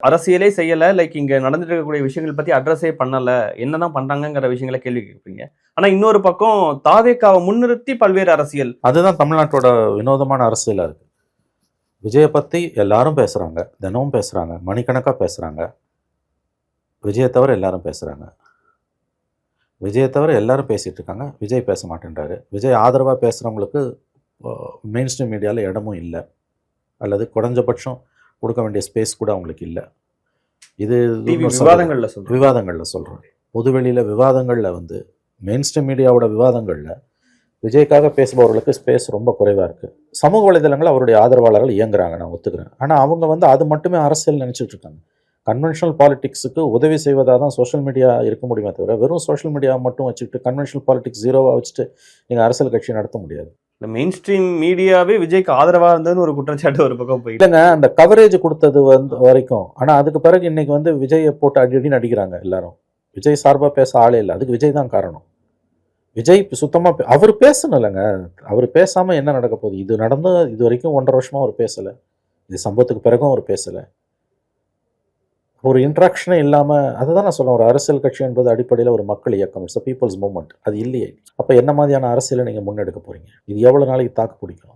அரசியலே செய்யல, லைக் இங்க நடந்துட்டு இருக்கக்கூடிய விஷயங்கள் பத்தி அட்ரஸே பண்ணல, என்னதான் பண்றாங்கங்கிற விஷயங்களை கேள்வி கேட்பீங்க. ஆனா இன்னொரு பக்கம் தாவேக்காவை முன்னிறுத்தி பல்வேறு அரசியல். அதுதான் தமிழ்நாட்டோட வினோதமான அரசியலா இருக்கு. விஜயை பத்தி எல்லாரும் பேசுறாங்க, தினமும் பேசுறாங்க, மணிக்கணக்கா பேசுறாங்க. விஜயை தவிர எல்லாரும் பேசுறாங்க. விஜயை தவிர எல்லாரும் பேசிட்டு இருக்காங்க. விஜய் பேச மாட்டேன்றாரு. விஜய் ஆதரவாக பேசுகிறவங்களுக்கு மெயின் ஸ்ட்ரீம் மீடியாவில் இடமும் இல்லை, அல்லது குறைஞ்சபட்சம் கொடுக்க வேண்டிய ஸ்பேஸ் கூட அவங்களுக்கு இல்லை. இது விவாதங்களில் சொல்கிறேன். பொதுவெளியில் விவாதங்களில் வந்து மெயின் ஸ்ட்ரீம் மீடியாவோட விவாதங்களில் விஜய்க்காக பேசுபவர்களுக்கு ஸ்பேஸ் ரொம்ப குறைவாக இருக்குது. சமூக வலைதளங்கள் அவருடைய ஆதரவாளர்கள் இயங்குறாங்க, நான் ஒத்துக்கிறேன். ஆனால் அவங்க வந்து அது மட்டுமே அரசியல் நினச்சிட்டு இருக்காங்க. கன்வென்ஷனல் பாலிடிக்ஸுக்கு உதவி செய்வதாக தான் சோஷியல் மீடியா இருக்க முடியுமே தவிர, வெறும் சோஷியல் மீடியா மட்டும் வச்சுக்கிட்டு கன்வென்ஷனல் பாலிடிக்ஸ் ஜீரோவாக வச்சுட்டு நீங்கள் அரசியல் கட்சி நடத்த முடியாது. இந்த மெயின் ஸ்ட்ரீம் மீடியாவே விஜய்க்கு ஆதரவாக இருந்ததுன்னு ஒரு குற்றச்சாட்டு ஒரு பக்கம் போய் இல்லைங்க, அந்த கவரேஜ் கொடுத்தது வந்து வரைக்கும். ஆனால் அதுக்கு பிறகு இன்னைக்கு வந்து விஜயை போட்டு அடின்னு அடிக்கிறாங்க எல்லாரும். விஜய் சார்பாக பேச ஆளே இல்லை. அதுக்கு விஜய் தான் காரணம். விஜய் சுத்தமாக அவர் பேசணும் இல்லைங்க. அவர் பேசாமல் என்ன நடக்க போகுது? இது நடந்து இது வரைக்கும் 1.5 வருஷமாக அவர் பேசலை. இது சம்பவத்துக்கு பிறகும் அவர் பேசலை. ஒரு இன்ட்ராக்ஷனே இல்லாமல், அதுதான் நான் சொல்லுவேன், ஒரு அரசியல் கட்சி என்பது அடிப்படையில் ஒரு மக்கள் இயக்கம், இட்ஸ் அ பீப்புள்ஸ் மூவ்மெண்ட். அது இல்லையே. அப்போ என்ன மாதிரியான அரசியலை நீங்கள் முன்னெடுக்க போகிறீங்க? இது எவ்வளோ நாளைக்கு தாக்கு பிடிக்கும்?